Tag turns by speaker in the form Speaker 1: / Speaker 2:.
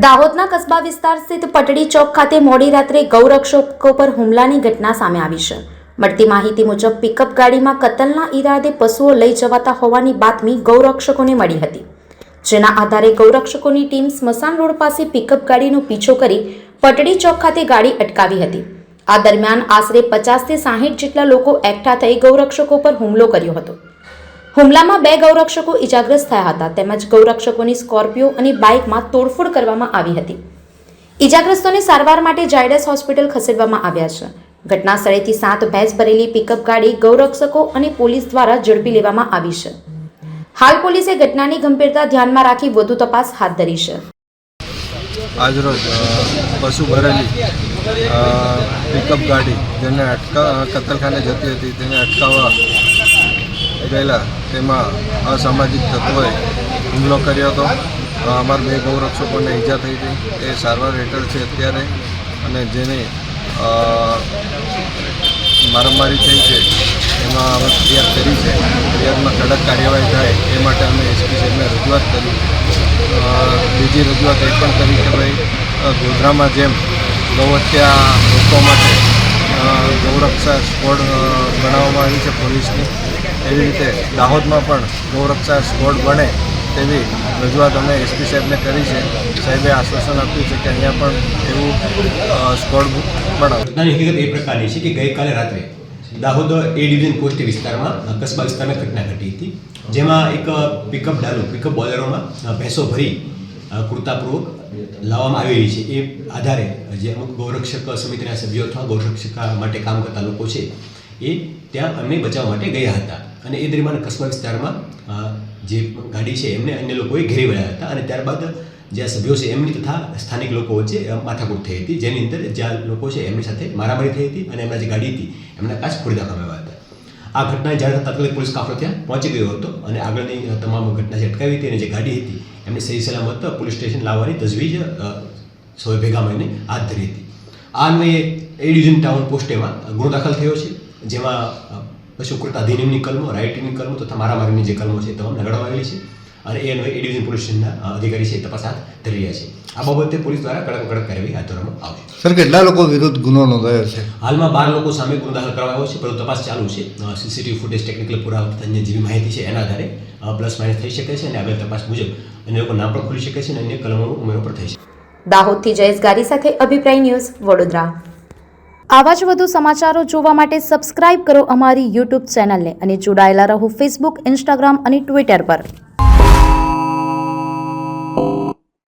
Speaker 1: દાહોદના કસ્બા વિસ્તાર સ્થિત પટડી ચોક ખાતે મોડી રાત્રે ગૌરક્ષકો પર હુમલાની ઘટના સામે આવી છે. મળતી માહિતી મુજબ પિકઅપ ગાડીમાં કતલના ઈરાદે પશુઓ લઈ જવાતા હોવાની બાતમી ગૌરક્ષકોને મળી હતી, જેના આધારે ગૌરક્ષકોની ટીમ સ્મશાન રોડ પાસે પિકઅપ ગાડીનો પીછો કરી પટડી ચોક ખાતે ગાડી અટકાવી હતી. આ દરમિયાન આશરે 50 થી 60 જેટલા લોકો એકઠા થઈ ગૌરક્ષકો પર હુમલો કર્યો હતો. હુમલામાં 2 ગૌરક્ષકો ઇજાગ્રસ્ત થયા હતા, તેમજ ગૌરક્ષકોની સ્કોર્પિયો અને બાઇકમાં તોડફોડ કરવામાં આવી હતી. ઇજાગ્રસ્તોને સારવાર માટે ઝાયડસ હોસ્પિટલ ખસેડવામાં આવ્યા છે. ઘટના સ્થળેથી 7 ભેંસ ભરેલી પિકઅપ ગાડી ગૌરક્ષકો અને પોલીસ દ્વારા ઝડપી લેવામાં આવી છે. હાલ પોલીસે ઘટનાની ગંભીરતા ધ્યાનમાં રાખી વધુ તપાસ હાથ ધરી છે.
Speaker 2: આજરોજ પશુ ભરેલી પિકઅપ ગાડી જેને કતલખાને જતી હતી તેને અટકાવવા ગયેલા તેમાં અસામાજિક તત્વોએ હુમલો કર્યો હતો. અમારા 2 ગૌરક્ષકોને ઈજા થઈ હતી, એ સારવાર હેઠળ છે અત્યારે, અને જેને મારામારી થઈ છે એમાં અમે ફરિયાદ કરી છે. ફરિયાદમાં કડક કાર્યવાહી થાય એ માટે અમે એસપી સાહેબને રજૂઆત કરી. બીજી રજૂઆત એ પણ કરી કે ભાઈ ગોધરામાં જેમ ગૌહત્યા રોકવા માટે ગૌરક્ષા સ્ક્વોડ બનાવવામાં આવી છે પોલીસની, એવી રીતે દાહોદમાં પણ ગૌરક્ષા સ્ક્વોડ બને તેવી રજૂઆત અમે એસપી સાહેબને કરી છે. સાહેબે આશ્વાસન આપ્યું છે કે અહીંયા પણ એવું સ્ક્વોડ બનાવે.
Speaker 3: ઘટનાની હકીકત એ પ્રકારની છે કે ગઈકાલે રાત્રે દાહોદ એ ડિવિઝન પોસ્ટ વિસ્તારમાં કસ્બા વિસ્તારમાં ઘટના ઘટી હતી, જેમાં એક પિકઅપ બોલેરોમાં ભેંસો ભરી કૃતાપૂર્વક લાવવામાં આવેલી છે. એ આધારે જે અમુક ગૌરક્ષક સમિતિના સભ્યો અથવા ગૌરક્ષક માટે કામ કરતા લોકો છે એ ત્યાં અમને બચાવવા માટે ગયા હતા, અને એ દરમિયાન કસ્બા વિસ્તારમાં જે ગાડી છે એમને અન્ય લોકોએ ઘેરી વળ્યા હતા, અને ત્યારબાદ જે સભ્યો છે એમની તથા સ્થાનિક લોકો વચ્ચે માથાકૂટ થઈ હતી, જેની અંદર જ્યાં લોકો છે એમની સાથે મારામારી થઈ હતી અને એમના જે ગાડી હતી એમના કાચ ફોડી નાખવામાં આવ્યા હતા. આ ઘટનાએ જાણ તાત્કાલિક પોલીસ કાફલો ત્યાં પહોંચી ગયો હતો અને આગળની તમામ ઘટના જે અટકાવી હતી અને જે ગાડી હતી એમને સહી સલામત પોલીસ સ્ટેશન લાવવાની તજવીજ સૌએ ભેગા મળીને હાથ ધરી હતી. આ અન્વયે એ ડિવિઝન ટાઉન પોસ્ટેમાં ગુનો દાખલ થયો છે, જેમાં પશુકૃત અધિનિયમની કલમો, રાઇટની કલમો તથા મારામારીની જે કલમો છે તમામ લગાડવામાં આવેલી છે, અને એ અન્વયે એ ડિવિઝન પોલીસ સ્ટેશનના અધિકારી છે તપાસ હાથ ધરી રહ્યા છે. આ બાબતે પોલીસ દ્વારા કડક કાર્યવાહી હાથ ધરવામાં આવશે.
Speaker 4: સર, કેટલા લોકો વિરુદ્ધ ગુનો નોંધાયો છે?
Speaker 3: હાલમાં 12 લોકો સામે ગુનો દાખલ કરવામાં આવ્યો છે, પરંતુ તપાસ ચાલુ છે. સીસીટીવી ફૂટેજ, ટેકનિકલ પુરાવા તથા અન્ય જેવી માહિતી છે એના આધારે પ્લસ માઇનસ થઈ શકે છે, અને આગળ તપાસ મુજબ અન્ય લોકો નામ પણ ખુલી શકે છે અને અન્ય કલમોનો ઉમેરો પણ થઈ શકે.
Speaker 1: દાહોદથી જયેશ ગારી સાથે અભિપ્રાય ન્યૂઝ, વડોદરા. આવા જ વધુ સમાચારો જોવા માટે સબસ્ક્રાઇબ કરો અમારી યુટ્યુબ ચેનલને અને જોડાયેલા રહો ફેસબુક, ઇન્સ્ટાગ્રામ અને ટ્વિટર પર.